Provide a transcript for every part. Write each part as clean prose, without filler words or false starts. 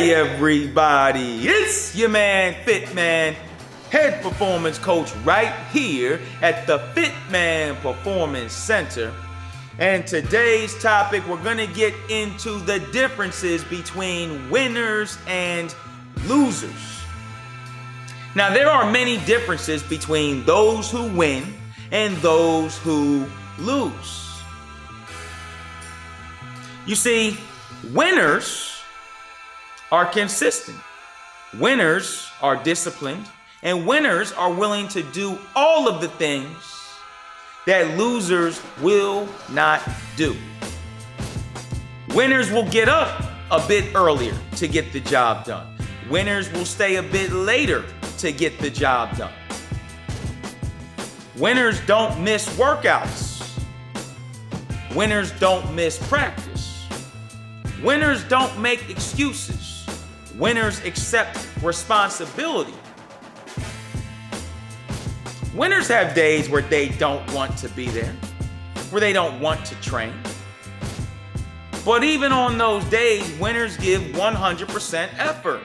Hey everybody, it's your man Fitman, head performance coach right here at the Fitman Performance Center. And today's topic, we're gonna get into the differences between winners and losers. Now, there are many differences between those who win and those who lose. You see, winners are consistent. Winners are disciplined, and winners are willing to do all of the things that losers will not do. Winners will get up a bit earlier to get the job done. Winners will stay a bit later to get the job done. Winners don't miss workouts. Winners don't miss practice. Winners don't make excuses. Winners accept responsibility. Winners have days where they don't want to be there, where they don't want to train. But even on those days, winners give 100% effort.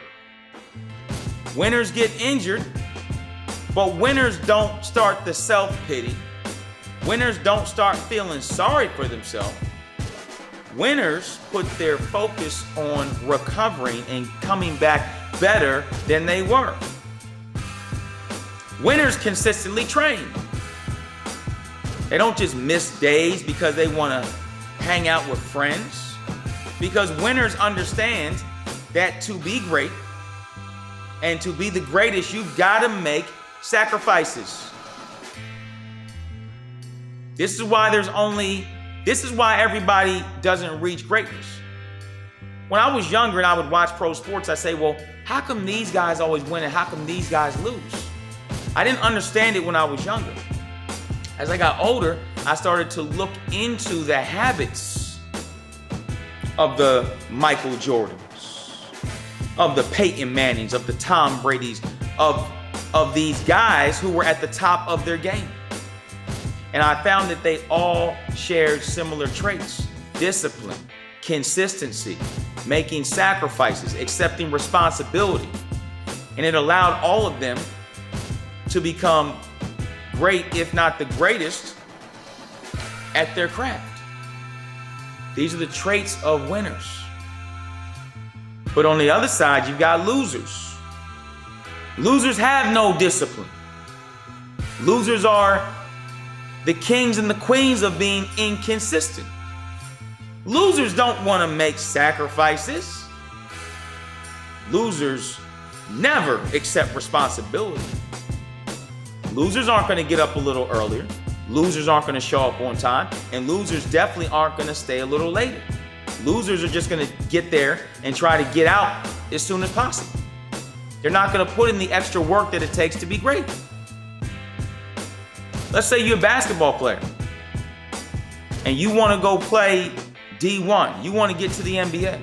Winners get injured, but winners don't start the self-pity. Winners don't start feeling sorry for themselves. Winners put their focus on recovering and coming back better than they were. Winners consistently train. They don't just miss days because they want to hang out with friends. Because winners understand that to be great and to be the greatest, you've got to make sacrifices. This is why everybody doesn't reach greatness. When I was younger and I would watch pro sports, I say, well, how come these guys always win and how come these guys lose? I didn't understand it when I was younger. As I got older, I started to look into the habits of the Michael Jordans, of the Peyton Mannings, of the Tom Bradys, of these guys who were at the top of their game. And I found that they all shared similar traits: discipline, consistency, making sacrifices, accepting responsibility. And it allowed all of them to become great, if not the greatest, at their craft. These are the traits of winners. But on the other side, you've got losers. Losers have no discipline. Losers are the kings and the queens of being inconsistent. Losers don't want to make sacrifices. Losers never accept responsibility. Losers aren't going to get up a little earlier. Losers aren't going to show up on time. And losers definitely aren't going to stay a little later. Losers are just going to get there and try to get out as soon as possible. They're not going to put in the extra work that it takes to be great. Let's say you're a basketball player and you want to go play D1. You want to get to the NBA.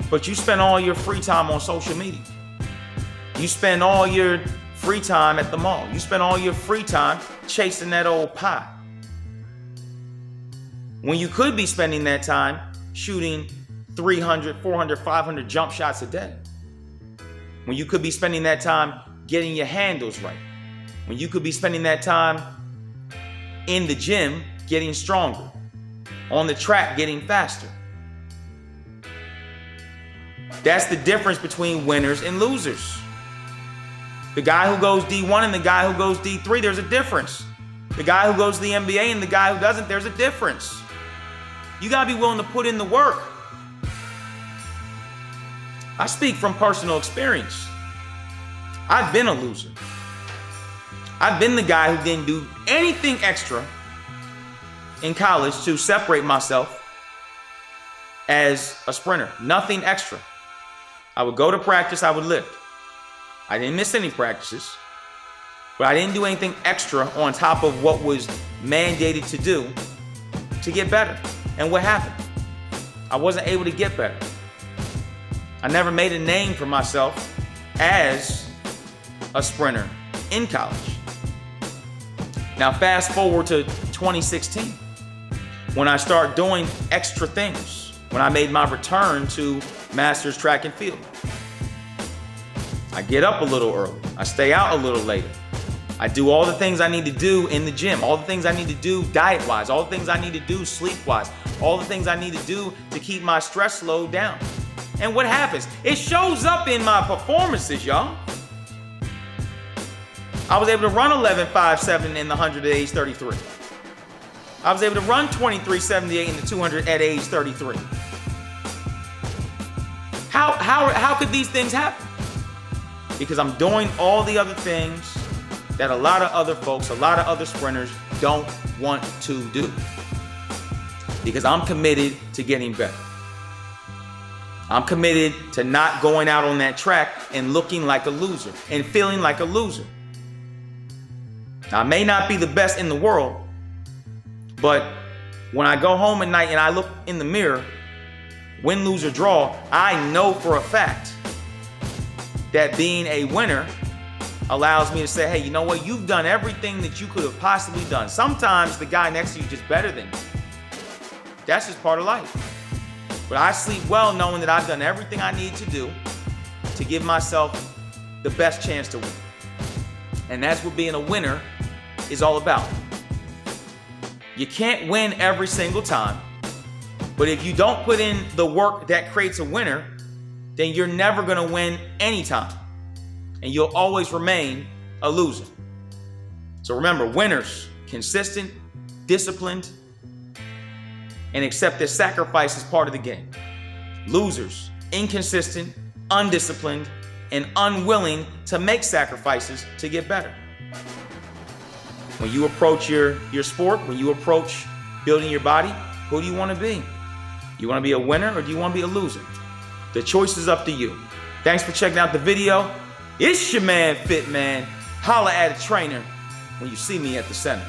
But you spend all your free time on social media. You spend all your free time at the mall. You spend all your free time chasing that old pie. When you could be spending that time shooting 300, 400, 500 jump shots a day. When you could be spending that time getting your handles right. When you could be spending that time in the gym getting stronger, on the track getting faster. That's the difference between winners and losers. The guy who goes D1 and the guy who goes D3, there's a difference. The guy who goes to the NBA and the guy who doesn't, there's a difference. You gotta be willing to put in the work. I speak from personal experience. I've been a loser. I've been the guy who didn't do anything extra in college to separate myself as a sprinter. Nothing extra. I would go to practice, I would lift. I didn't miss any practices, but I didn't do anything extra on top of what was mandated to do to get better. And what happened? I wasn't able to get better. I never made a name for myself as a sprinter in college. Now fast forward to 2016, when I started doing extra things, when I made my return to Masters track and field. I get up a little early. I stay out a little later. I do all the things I need to do in the gym, all the things I need to do diet-wise, all the things I need to do sleep-wise, all the things I need to do to keep my stress load down. And what happens? It shows up in my performances, y'all. I was able to run 11.57 in the 100 at age 33. I was able to run 23.78 in the 200 at age 33. How could these things happen? Because I'm doing all the other things that a lot of other folks, a lot of other sprinters don't want to do. Because I'm committed to getting better. I'm committed to not going out on that track and looking like a loser and feeling like a loser. Now, I may not be the best in the world, but when I go home at night and I look in the mirror, win, lose, or draw, I know for a fact that being a winner allows me to say, hey, you know what? You've done everything that you could have possibly done. Sometimes the guy next to you is just better than you. That's just part of life. But I sleep well knowing that I've done everything I need to do to give myself the best chance to win. And that's what being a winner is all about. You can't win every single time, but if you don't put in the work that creates a winner, then you're never going to win anytime. And you'll always remain a loser. So remember, winners, consistent, disciplined, and accept that sacrifice is part of the game. Losers, inconsistent, undisciplined, and unwilling to make sacrifices to get better. When you approach your sport, when you approach building your body, who do you want to be? You want to be a winner or do you want to be a loser? The choice is up to you. Thanks for checking out the video. It's your man, Fitman. Holla at a trainer when you see me at the center.